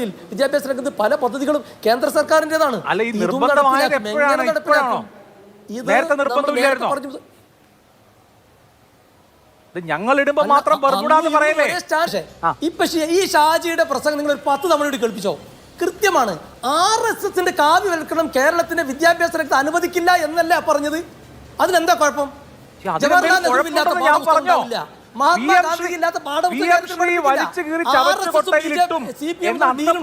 മേഖലയിൽ വിദ്യാഭ്യാസ രംഗത്ത് പല പദ്ധതികളും കേന്ദ്ര സർക്കാരിൻ്റെതാണ്. ഞങ്ങൾ ഇടുമ്പോ മാത്രം ഇപ്പൊ ഈ ഷാജിയുടെ പ്രസംഗം നിങ്ങൾ 10 തവണ കൂടി കേൾപ്പിച്ചോ? കൃത്യമാണ്. RSSന്റെ കാവ്യവൽക്കരണം കേരളത്തിന്റെ വിദ്യാഭ്യാസ രംഗത്ത് അനുവദിക്കില്ല എന്നല്ല പറഞ്ഞത്. അതിനെന്താ കുഴപ്പം? ജവഹർലാൽ നെഹ്റു ഇല്ലാത്ത പാഠപുസ്തകമില്ല, മഹാത്മാഗാന്ധി ഇല്ലാത്ത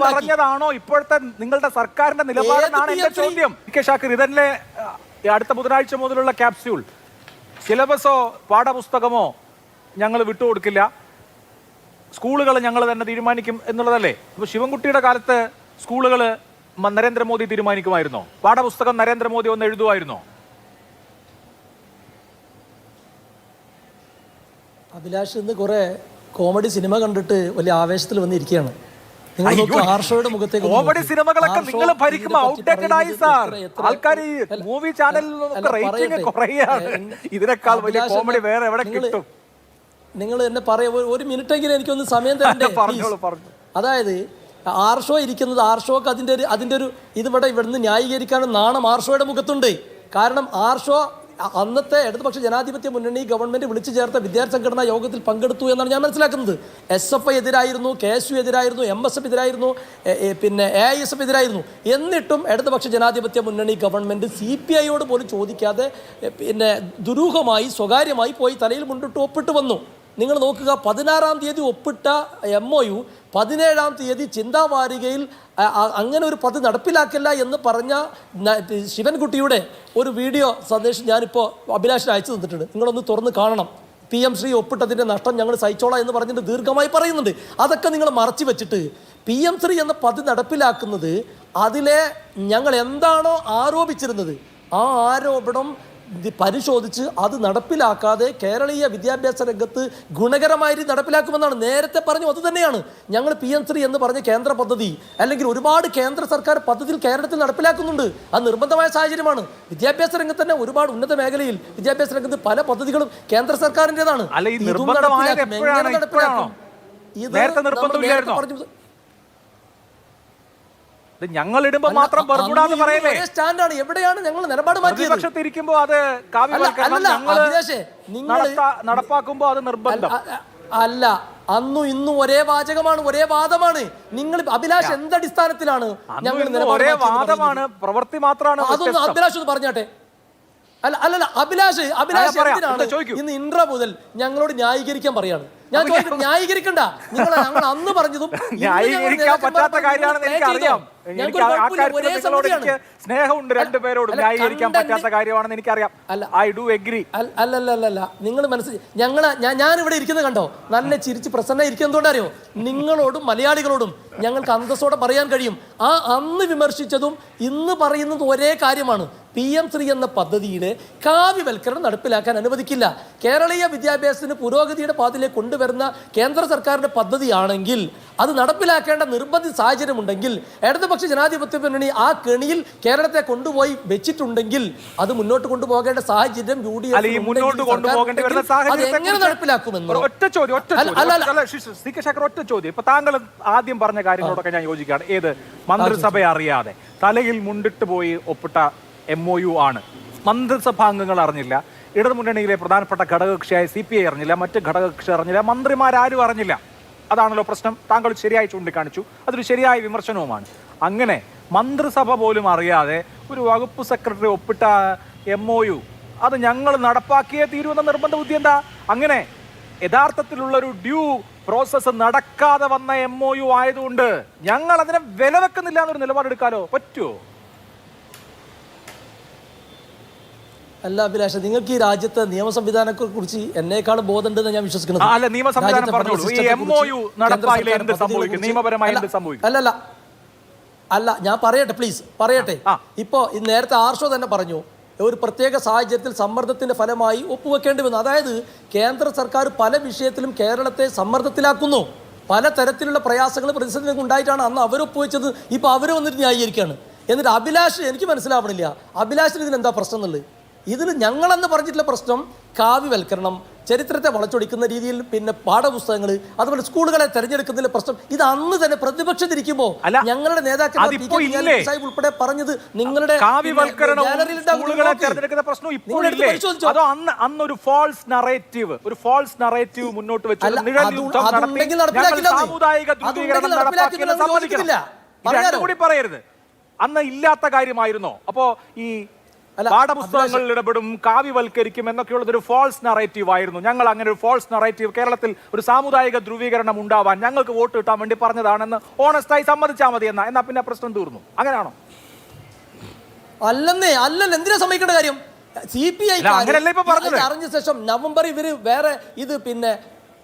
പറഞ്ഞതാണോ ഇപ്പോഴത്തെ നിങ്ങളുടെ സർക്കാരിന്റെ നിലപാടെന്നാണ് എന്റെ ചോദ്യം. ഷാക്കിർ, ഇതല്ലേ അടുത്ത ബുധനാഴ്ച മുതലുള്ള ക്യാപ്സ്യൂൾ? സിലബസോ പാഠപുസ്തകമോ ഞങ്ങൾ വിട്ടുകൊടുക്കില്ല, സ്കൂളുകൾ ഞങ്ങൾ തന്നെ തീരുമാനിക്കും എന്നുള്ളതല്ലേ? ഇപ്പൊ ശിവൻകുട്ടിയുടെ കാലത്ത് സ്കൂളുകൾ നരേന്ദ്രമോദി തീരുമാനിക്കുമായിരുന്നോ? പാഠപുസ്തകം നരേന്ദ്രമോദി ഒന്ന് എഴുതുമായിരുന്നോ? അഭിലാഷ് ഇന്ന് കുറെ കോമഡി സിനിമ കണ്ടിട്ട് വലിയ ആവേശത്തിൽ വന്നിരിക്കുകയാണ്. കോമഡി സിനിമകളൊക്കെ നിങ്ങൾ ഭരിക്കുമ്പോ ഔട്ട്ഡേറ്റഡ് ആയി സാർ. ആൾക്കാർ ഈ മൂവി ചാനലിൽ റേറ്റിംഗ് കുറയാണ്. ഇതിനേക്കാൾ വലിയ കോമഡി വേറെ എവിടെ കിട്ടും? നിങ്ങൾ എന്നെ ഒരു മിനിറ്റെങ്കിലും എനിക്കൊന്ന് സമയം തരണ്ടേ? അതായത് ആർഷോ ഇരിക്കുന്നത്, ആർഷോക്ക് അതിൻ്റെ ഒരു ഇതിവിടെ ഇവിടുന്ന് ന്യായീകരിക്കാനും നാണം ആർഷോയുടെ മുഖത്തുണ്ട്. കാരണം ആർഷോ അന്നത്തെ ഇടതുപക്ഷ ജനാധിപത്യ മുന്നണി ഗവൺമെന്റ് വിളിച്ചു ചേർത്ത വിദ്യാർത്ഥി സംഘടനാ യോഗത്തിൽ പങ്കെടുത്തു എന്നാണ് ഞാൻ മനസ്സിലാക്കുന്നത്. SFI എതിരായിരുന്നു, KSU എതിരായിരുന്നു, MSF എതിരായിരുന്നു, പിന്നെ AISF എതിരായിരുന്നു. എന്നിട്ടും ഇടതുപക്ഷ ജനാധിപത്യ മുന്നണി ഗവൺമെന്റ് CPIയോട് പോലും ചോദിക്കാതെ പിന്നെ ദുരൂഹമായി സ്വകാര്യമായി പോയി തലയിൽ മുണ്ടിട്ട് ഒപ്പിട്ട് വന്നു. നിങ്ങൾ നോക്കുക, 16-ാം തീയതി ഒപ്പിട്ട MOU 17-ാം തീയതി ചിന്താവാരികയിൽ അങ്ങനെ ഒരു പദ്ധതി നടപ്പിലാക്കില്ല എന്ന് പറഞ്ഞ ശിവൻകുട്ടിയുടെ ഒരു വീഡിയോ സന്ദേശം ഞാനിപ്പോൾ അഭിലാഷിന് അയച്ചു തന്നിട്ടുണ്ട്. നിങ്ങളൊന്ന് തുറന്ന് കാണണം. PM ശ്രീ ഒപ്പിട്ടതിൻ്റെ നഷ്ടം ഞങ്ങൾ സഹിച്ചോളാം എന്ന് പറഞ്ഞിട്ട് ദീർഘമായി പറയുന്നുണ്ട്. അതൊക്കെ നിങ്ങൾ മറച്ചു വെച്ചിട്ട് PM ശ്രീ എന്ന പദ്ധതി നടപ്പിലാക്കുന്നത് അതിലെ ഞങ്ങൾ എന്താണോ ആരോപിച്ചിരുന്നത് ആ ആരോപണം പരിശോധിച്ച് അത് നടപ്പിലാക്കാതെ കേരളീയ വിദ്യാഭ്യാസ രംഗത്ത് ഗുണകരമായി നടപ്പിലാക്കുമെന്നാണ് നേരത്തെ പറഞ്ഞു. അത് തന്നെയാണ് ഞങ്ങൾ PM ശ്രീ എന്ന് പറഞ്ഞ കേന്ദ്ര പദ്ധതി, അല്ലെങ്കിൽ ഒരുപാട് കേന്ദ്ര സർക്കാർ പദ്ധതിയിൽ കേരളത്തിൽ നടപ്പിലാക്കുന്നുണ്ട്. അത് നിർബന്ധമായ സാഹചര്യമാണ്. വിദ്യാഭ്യാസ രംഗത്ത് തന്നെ ഒരുപാട് ഉന്നത മേഖലയിൽ വിദ്യാഭ്യാസ രംഗത്ത് പല പദ്ധതികളും കേന്ദ്ര സർക്കാരിൻ്റെതാണ്. ഞങ്ങൾ ഇടുമ്പോ മാത്രം സ്റ്റാൻഡാണ്. എവിടെയാണ് ഞങ്ങൾ നിലപാട് മാറ്റിയിരിക്കുമ്പോ അത് നടപ്പാക്കുമ്പോ അത് നിർബന്ധം അല്ല. അന്നും ഇന്നും ഒരേ വാചകമാണ്, ഒരേ വാദമാണ്. നിങ്ങൾ അഭിലാഷ് എന്തടിസ്ഥാനത്തിലാണ് ഞങ്ങൾ ഒരേ വാദമാണ്, പ്രവൃത്തി മാത്രമാണ്. അതൊന്ന് അഭിലാഷ് ഒന്ന് പറഞ്ഞാട്ടെ. അല്ലല്ല അഭിലാഷ് എന്തിനാണ് ഇന്ന് ഇൻട്രോ മുതൽ ഞങ്ങളോട് ന്യായീകരിക്കാൻ പറയാണ്? ഞാൻ ന്യായീകരിക്കണ്ട. ഞങ്ങൾ അന്ന് പറഞ്ഞതും ന്യായീകരിക്കാൻ പറ്റാത്ത കാര്യമാണെന്ന് എനിക്കറിയാം. സ്നേഹമുണ്ട് രണ്ടുപേരോടും. ന്യായീകരിക്കാൻ പറ്റാത്ത കാര്യമാണെന്ന് എനിക്കറിയാം. I do agree. അല്ലല്ല നിങ്ങൾ ഞാനിവിടെ ഇരിക്കുന്നത് കണ്ടോ, നല്ല ചിരിച്ച് പ്രസന്ന ഇരിക്കുന്നതുകൊണ്ടറിയോ? നിങ്ങളോടും മലയാളികളോടും ഞങ്ങൾക്ക് അന്തസ്സോടെ പറയാൻ കഴിയും. അന്ന് വിമർശിച്ചതും ഇന്ന് പറയുന്നത് ഒരേ കാര്യമാണ്. PM ശ്രീ എന്ന പദ്ധതിയുടെ കാവ്യവൽക്കരണം നടപ്പിലാക്കാൻ അനുവദിക്കില്ല. കേരളീയ വിദ്യാഭ്യാസത്തിന് പുരോഗതിയുടെ പാതയിലേക്ക് കൊണ്ടുവരുന്ന കേന്ദ്ര സർക്കാരിന്റെ പദ്ധതിയാണെങ്കിൽ അത് നടപ്പിലാക്കേണ്ട നിർബന്ധിത സാഹചര്യമുണ്ടെങ്കിൽ ഇടതുപക്ഷ ജനാധിപത്യ മുന്നണി ആ കെണിയിൽ കേരളത്തെ കൊണ്ടുപോയി വെച്ചിട്ടുണ്ടെങ്കിൽ അത് മുന്നോട്ട് കൊണ്ടുപോകേണ്ട സാഹചര്യം എങ്ങനെ നടപ്പിലാക്കുമെന്ന് ഒറ്റ ചോദ്യം. ഇപ്പൊ താങ്കൾ ആദ്യം പറഞ്ഞ കാര്യങ്ങളോടൊക്കെ ഞാൻ യോജിക്കുകയാണ്. ഏത് മന്ത്രിസഭയെ അറിയാതെ തലയിൽ മുണ്ടിട്ട് പോയി ഒപ്പിട്ട MOU ആണ്. മന്ത്രിസഭാംഗങ്ങൾ അറിഞ്ഞില്ല, ഇടതുമുന്നണിയിലെ പ്രധാനപ്പെട്ട ഘടകകക്ഷിയായ CPI അറിഞ്ഞില്ല, മറ്റ് ഘടകകക്ഷി അറിഞ്ഞില്ല, മന്ത്രിമാരും അറിഞ്ഞില്ല. അതാണല്ലോ പ്രശ്നം. താങ്കൾ ശരിയായി ചൂണ്ടിക്കാണിച്ചു. അതൊരു ശരിയായ വിമർശനവുമാണ്. അങ്ങനെ മന്ത്രിസഭ പോലും അറിയാതെ ഒരു വകുപ്പ് സെക്രട്ടറി ഒപ്പിട്ട MOU അത് ഞങ്ങൾ നടപ്പാക്കിയേ തീരുമെന്ന നിർബന്ധ ബുദ്ധി എന്താ? അങ്ങനെ യഥാർത്ഥത്തിലുള്ളൊരു ഡ്യൂ പ്രോസസ്സ് നടക്കാതെ വന്ന MOU ആയതുകൊണ്ട് ഞങ്ങൾ അതിനെ വില വെക്കുന്നില്ല എന്നൊരു നിലപാടെടുക്കാലോ പറ്റുമോ? അല്ല അഭിലാഷ, നിങ്ങൾക്ക് ഈ രാജ്യത്തെ നിയമ സംവിധാനത്തെ കുറിച്ച് എന്നേക്കാളും ബോധമുണ്ടെന്ന് ഞാൻ വിശ്വസിക്കുന്നത്. അല്ല ഞാൻ പറയട്ടെ, പ്ലീസ് പറയട്ടെ. ഇപ്പോ നേരത്തെ ആർഷോ തന്നെ പറഞ്ഞു, ഒരു പ്രത്യേക സാഹചര്യത്തിൽ സമ്മർദ്ദത്തിന്റെ ഫലമായി ഒപ്പുവെക്കേണ്ടി വന്നു. അതായത് കേന്ദ്ര സർക്കാർ പല വിഷയത്തിലും കേരളത്തെ സമ്മർദ്ദത്തിലാക്കുന്നു. പല തരത്തിലുള്ള പ്രയാസങ്ങൾ പ്രതിസന്ധികൾ ഉണ്ടായിട്ടാണ് അന്ന് അവരൊപ്പുവെച്ചത്. ഇപ്പൊ അവർ വന്നിട്ട് ന്യായീകരിക്കുകയാണ്. എന്നിട്ട് അഭിലാഷ്, എനിക്ക് മനസ്സിലാവണില്ല അഭിലാഷിന് ഇതിനെന്താ പ്രശ്നം എന്നുള്ളത്. ഇതിന് ഞങ്ങളെന്ന് പറഞ്ഞിട്ടുള്ള പ്രശ്നം കാവ്യവൽക്കരണം, ചരിത്രത്തെ വളച്ചൊടിക്കുന്ന രീതിയിൽ പിന്നെ പാഠപുസ്തകങ്ങൾ അതുപോലെ സ്കൂളുകളെ തെരഞ്ഞെടുക്കുന്നതിലെ പ്രശ്നം ഇത് അന്ന് തന്നെ പ്രതിപക്ഷത്തിരിക്കുമ്പോൾ ഞങ്ങളുടെ നേതാക്കൾ ഉൾപ്പെടെ പറഞ്ഞത് നിങ്ങളുടെ അന്നൊരു ഫോൾസ് നറേറ്റീവ് മുന്നോട്ട് വെച്ച് കൂടി പറയരുത്. അന്ന് ഇല്ലാത്ത കാര്യമായിരുന്നോ? അപ്പോ ഈ പാഠപുസ്തകങ്ങളിൽ ഇടപെടും, കാവ്യവൽക്കരിക്കും എന്നൊക്കെയുള്ളത് ഒരു ഫോൾസ് നറേറ്റീവ് ആയിരുന്നു. ഞങ്ങൾ അങ്ങനെ ഒരു ഫോൾസ് നറേറ്റീവ്, കേരളത്തിൽ ഒരു സാമുദായിക ധ്രുവീകരണം ഉണ്ടാവാൻ ഞങ്ങൾക്ക് വോട്ട് കിട്ടാൻ വേണ്ടി പറഞ്ഞതാണെന്ന് ഓണസ്റ്റായി സമ്മതിച്ചാൽ മതി എന്നാ പിന്നെ പ്രശ്നം തീർന്നു. അങ്ങനെയാണോ? അല്ലന്നേ, അല്ലല്ല. എന്തിനാ സമ്മതിക്കേണ്ട കാര്യം? CPI അറിഞ്ഞ ശേഷം നവംബർ ഇവര് വേറെ ഇത് പിന്നെ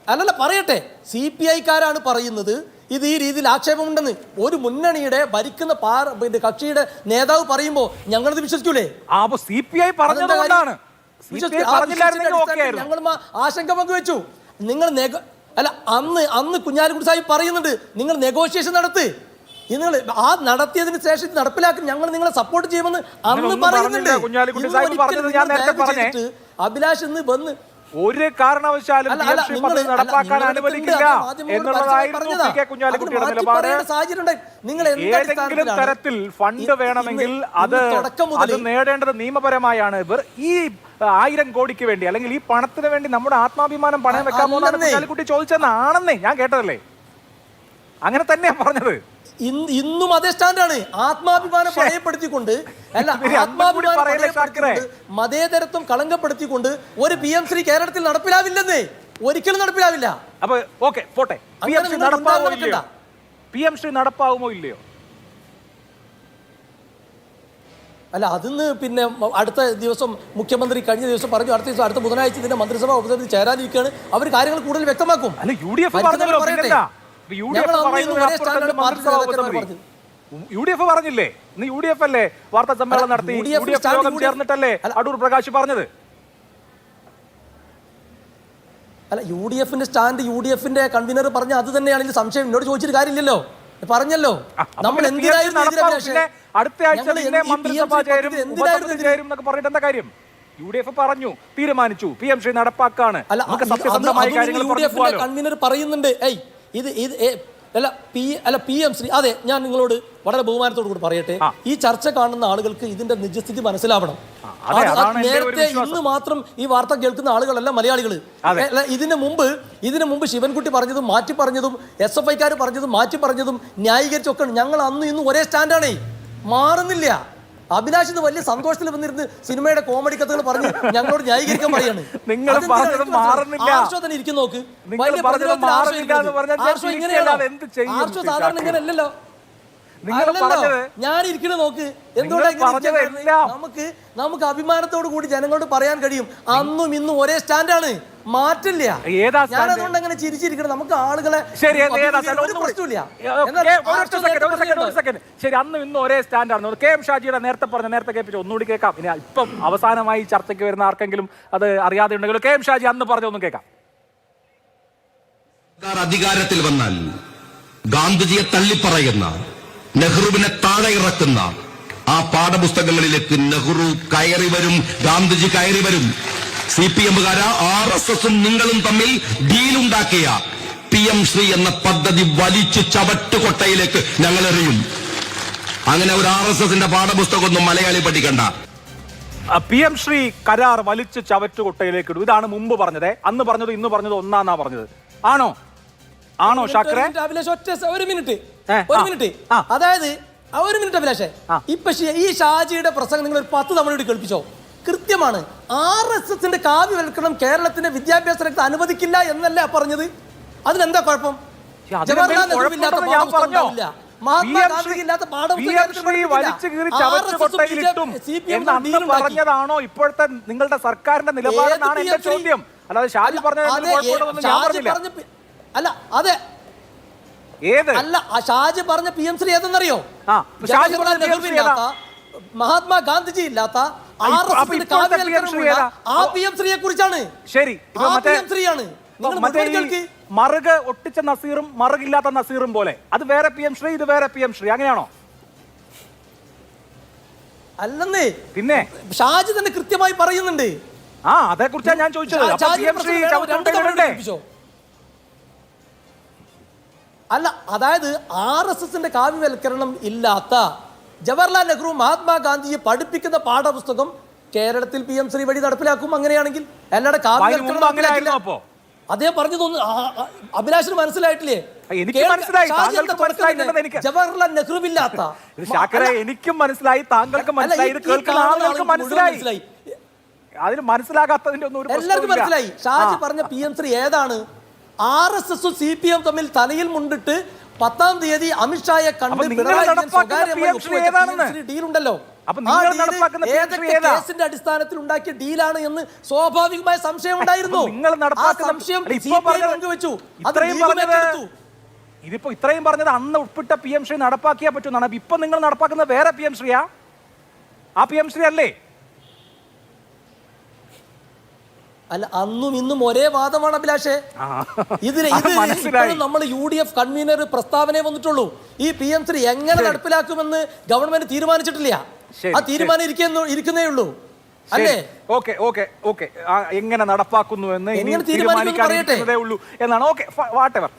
അല്ലല്ല പറയട്ടെ, CPI-ക്കാരാണ് പറയുന്നത് ഇത് ഈ രീതിയിൽ ആക്ഷേപമുണ്ടെന്ന്. ഒരു മുന്നണിയുടെ ഭരിക്കുന്ന കക്ഷിയുടെ നേതാവ് പറയുമ്പോ ഞങ്ങളത് വിശ്വസിക്കൂലേ? CPI പറഞ്ഞതുകൊണ്ടാണ്. ഞങ്ങൾ ആശങ്ക പങ്കുവെച്ചു. നിങ്ങൾ അല്ല അന്ന് കുഞ്ഞാലിക്കുട്ടി സാഹിബ് പറയുന്നുണ്ട് നിങ്ങൾ നെഗോഷിയേഷൻ നടത്ത്, നിങ്ങൾ ആ നടത്തിയതിന് ശേഷം നടപ്പിലാക്കി ഞങ്ങൾ നിങ്ങളെ സപ്പോർട്ട് ചെയ്യുമെന്ന് അന്ന് പറയുന്നുണ്ട്. അഭിലാഷ് ഇന്ന് വന്ന് ഒരു കാരണവശാലും നടപ്പാക്കാൻ അനുവദിക്കില്ല എന്നുള്ളതായിരുന്നു കുഞ്ഞാലിക്കുട്ടിയുടെ നിലപാട്. ഏതെങ്കിലും തരത്തിൽ ഫണ്ട് വേണമെങ്കിൽ അത് നേടേണ്ടത് നിയമപരമായാണ്. ഈ 1000 കോടിക്ക് വേണ്ടി അല്ലെങ്കിൽ ഈ പണത്തിന് വേണ്ടി നമ്മുടെ ആത്മാഭിമാനം പണയം വെക്കാൻ പോകുന്ന കുഞ്ഞാലിക്കുട്ടി ചോദിച്ചെന്നാണെന്നേ ഞാൻ കേട്ടതല്ലേ? അങ്ങനെ തന്നെയാ പറഞ്ഞത്. ഇന്നും അതേ സ്റ്റാൻഡാണ്. ആത്മാഭിമാനം പണയപ്പെടുത്തിക്കൊണ്ട് മതേതരത്വം കളങ്കപ്പെടുത്തിക്കൊണ്ട് ഒരു PM-ശ്രീ കേരളത്തിൽ നടപ്പിലാവില്ലെന്നേ, ഒരിക്കലും നടപ്പിലാവില്ല. അപ്പൊ ഓക്കെ പോട്ടെ, PM-ശ്രീ നടപ്പാവുമോ ഇല്ലയോ? അല്ല അതിന്ന് പിന്നെ അടുത്ത ദിവസം മുഖ്യമന്ത്രി കഴിഞ്ഞ ദിവസം പറഞ്ഞു അടുത്ത ബുധനാഴ്ച ഇതിന്റെ മന്ത്രിസഭ ഉപസമിതി ചേരാനിരിക്കുകയാണ്. അവർ കാര്യങ്ങൾ കൂടുതൽ വ്യക്തമാക്കും. UDF പറഞ്ഞില്ലേ? ഇന്ന് UDF അല്ലേ വാർത്താ സമ്മേളനം നടത്തി? UDF യോഗം ചേർന്നിട്ടല്ലേ അടൂർ പ്രകാശ് പറഞ്ഞത്? അല്ല UDF-ന്റെ സ്റ്റാൻഡ് UDF-ന്റെ കൺവീനർ പറഞ്ഞ അത് തന്നെയാണെങ്കിൽ സംശയം എന്നോട് ചോദിച്ചിട്ട് കാര്യമില്ലല്ലോ, പറഞ്ഞല്ലോ. നമ്മൾ എന്തിനായിരുന്നു അടുത്ത ആഴ്ച മന്ത്രിസഭ ചേരും എന്നൊക്കെ പറഞ്ഞിട്ട് എന്താ കാര്യം? UDF പറഞ്ഞു, തീരുമാനിച്ചു, PM-ശ്രീ നടപ്പാക്കാണ്. കൺവീനർ പറയുന്നുണ്ട് PM-ശ്രീ. അതെ, ഞാൻ നിങ്ങളോട് വളരെ ബഹുമാനത്തോടു കൂടി പറയട്ടെ, ഈ ചർച്ച കാണുന്ന ആളുകൾക്ക് ഇതിന്റെ നിജസ്ഥിതി മനസ്സിലാവണം. നേരത്തെ ഇന്ന് മാത്രം ഈ വാർത്ത കേൾക്കുന്ന ആളുകളല്ല മലയാളികൾ. ഇതിനു മുമ്പ് ശിവൻകുട്ടി പറഞ്ഞതും മാറ്റി പറഞ്ഞതും SFI-ക്കാർ പറഞ്ഞതും മാറ്റി പറഞ്ഞതും ന്യായീകരിച്ചൊക്കെ ഞങ്ങൾ അന്ന് ഇന്നും ഒരേ സ്റ്റാൻഡാണേ, മാറുന്നില്ല. അഭിലാഷ് ഇത് വലിയ സന്തോഷത്തിൽ വന്നിരുന്ന് സിനിമയുടെ കോമഡി കഥകൾ പറഞ്ഞ് ഞങ്ങളോട് ന്യായീകരിക്കാൻ പറയാണ്. ആർഷോ ഇരിക്കും നോക്ക്, സാധാരണ ഇങ്ങനെ അല്ലല്ലോ. ഞാൻ ഇരിക്കണ നോക്ക്, എന്തുകൊണ്ടാണ് നമുക്ക് അഭിമാനത്തോടു കൂടി ജനങ്ങളോട് പറയാൻ കഴിയും അന്നും ഇന്നും ഒരേ സ്റ്റാൻഡാണ്, മാറ്റില്ല. ഞാൻ അതുകൊണ്ട് അങ്ങനെ ചിരിച്ചിരിക്കണം. നമുക്ക് ആളുകളെ ശരി, അന്നും ഇന്നും ഒരേ സ്റ്റാൻഡാണ്. KM ഷാജിയുടെ നേരത്തെ കേൾപ്പിച്ചു, ഒന്നുകൂടി കേൾക്കാം. ഇനി ഇപ്പം അവസാനമായി ചർച്ചയ്ക്ക് വരുന്ന ആർക്കെങ്കിലും അത് അറിയാതെ ഉണ്ടെങ്കിലും KM ഷാജി അന്ന് പറഞ്ഞൊന്നും കേൾക്കാം. അധികാരത്തിൽ വന്നാൽ ഗാന്ധിജിയെ തള്ളിപ്പറയുന്ന, നെഹ്റുവിനെ താഴെ ഇറക്കുന്ന ആ പാഠപുസ്തകങ്ങളിലേക്ക് നെഹ്റു കയറി വരും, ഗാന്ധിജി കയറി വരും. CPM-കാര RSS-ഉം നിങ്ങളും തമ്മിൽ ഡീലുണ്ടാക്കിയ PM-ശ്രീ എന്ന പദ്ധതി വലിച്ചു ചവറ്റുകൊട്ടയിലേക്ക് ഞങ്ങൾ എറിയും. അങ്ങനെ ഒരു RSS-ന്റെ പാഠപുസ്തകമൊന്നും മലയാളി പഠിക്കണ്ട. PM-ശ്രീ കരാർ വലിച്ചു ചവറ്റുകൊട്ടയിലേക്ക് ഇടും. ഇതാണ് മുമ്പ് പറഞ്ഞത്. അന്ന് പറഞ്ഞത് ഇന്ന് പറഞ്ഞത് ഒന്നാന്നാ പറഞ്ഞത്. ആണോ ഷാക്കറെ? ഒരു മിനിറ്റ് അതായത് ഒരു മിനിറ്റ് അഭിലാഷേ, ഇപ്പൊ ഈ ഷാജിയുടെ പ്രസംഗം നിങ്ങൾ ഒരു 10 തവണ കേൾപ്പിച്ചോ? കൃത്യമാണ്. RSS-ന്റെ കാവ്യവൽക്കരണം കേരളത്തിന്റെ വിദ്യാഭ്യാസ രംഗത്ത് അനുവദിക്കില്ല എന്നല്ല പറഞ്ഞത്. അതിനെന്താ കുഴപ്പം? ജവഹർലാൽ നെഹ്റു ഇല്ലാത്ത പാഠപുസ്തകമില്ല, മഹാത്മാഗാന്ധി ഇല്ലാത്ത പറഞ്ഞതാണോ ഇപ്പോഴത്തെ നിങ്ങളുടെ സർക്കാരിന്റെ നിലപാടെന്നാണ് എന്റെ ചോദ്യം. അല്ലാതെ ഷാജി പറഞ്ഞത് അല്ല. അതെ, അല്ല, ഷാജി പറഞ്ഞ PM-ശ്രീ ഏതെന്നറിയോ? മഹാത്മാ ഗാന്ധിജി ഇല്ലാത്ത PM-ശ്രീയെ കുറിച്ചാണ്. ശരി, മറുക് ഒട്ടിച്ച നസീറും മറുകില്ലാത്ത നസീറും പോലെ അത് വേറെ PM-ശ്രീ, ഇത് വേറെ PM-ശ്രീ, അങ്ങനെയാണോ? അല്ലെന്നേ, പിന്നെ ഷാജി തന്നെ കൃത്യമായി പറയുന്നുണ്ട്. ആ അതേക്കുറിച്ചാണ് ഞാൻ ചോദിച്ചത്. അപ്പോൾ PMC ചവറ്റുകുട്ടയിൽ ഇടണ്ടേ? അല്ല, അതായത് RSSന്റെ കാവ്യവൽക്കരണം ഇല്ലാത്ത ജവഹർലാൽ നെഹ്റു മഹാത്മാഗാന്ധിയെ പഠിപ്പിക്കുന്ന പാഠപുസ്തകം കേരളത്തിൽ PM ശ്രീ വഴി നടപ്പിലാക്കും. അങ്ങനെയാണെങ്കിൽ അല്ലാതെ അപ്പോ അദ്ദേഹം പറഞ്ഞു തോന്നുന്നു. അഭിലാഷിന് മനസ്സിലായിട്ടില്ലേ? എനിക്ക് മനസ്സിലായി, ജവഹർലാൽ നെഹ്റുവില്ലാത്ത എനിക്കും മനസ്സിലായി, താങ്കൾക്ക് മനസ്സിലായി, ഇത് കേൾക്കുന്ന ആളുകൾക്ക് മനസ്സിലായി. അതിന് മനസ്സിലാകാത്തതിന്റെ ഒന്നും ഒരു എല്ലാവർക്കും മനസ്സിലായി. ഷാജി പറഞ്ഞ PM ശ്രീ ഏതാണ്? RSSും CPM തമ്മിൽ തലയിൽ മുണ്ടിട്ട് 10-ാം തീയതി അമിത്ഷായെ കണ്ട് ഡീലുണ്ടല്ലോ, കേസിന്റെ അടിസ്ഥാനത്തിൽ ഉണ്ടാക്കിയ ഡീലാണ് എന്ന് സ്വാഭാവികമായ സംശയം ഉണ്ടായിരുന്നു. ഇതിപ്പോ ഇത്രയും പറഞ്ഞത് അന്ന് ഉൾപ്പെട്ട PM ശ്രീ നടപ്പാക്കിയാ പറ്റുമെന്നാണ്. ഇപ്പൊ നിങ്ങൾ നടപ്പാക്കുന്ന വേറെ PM ശ്രീയാ? ആ PM ശ്രീ അല്ലേ? അല്ല, അന്നും ഇന്നും ഒരേ വാദമാണ് അഭിലാഷേ. നമ്മൾ UDF കൺവീനർ പ്രസ്താവനയെ വന്നിട്ടുള്ളൂ. ഈ PM ശ്രീ എങ്ങനെ നടപ്പിലാക്കുമെന്ന് ഗവൺമെന്റ് തീരുമാനിച്ചിട്ടില്ല. ആ തീരുമാനം ഇരിക്കുന്നേ ഉള്ളൂ അല്ലേ? എങ്ങനെ നടപ്പാക്കുന്നു എന്ന് തീരുമാനിക്കാനേ ഉള്ളൂ എന്നാണ്. Okay, whatever.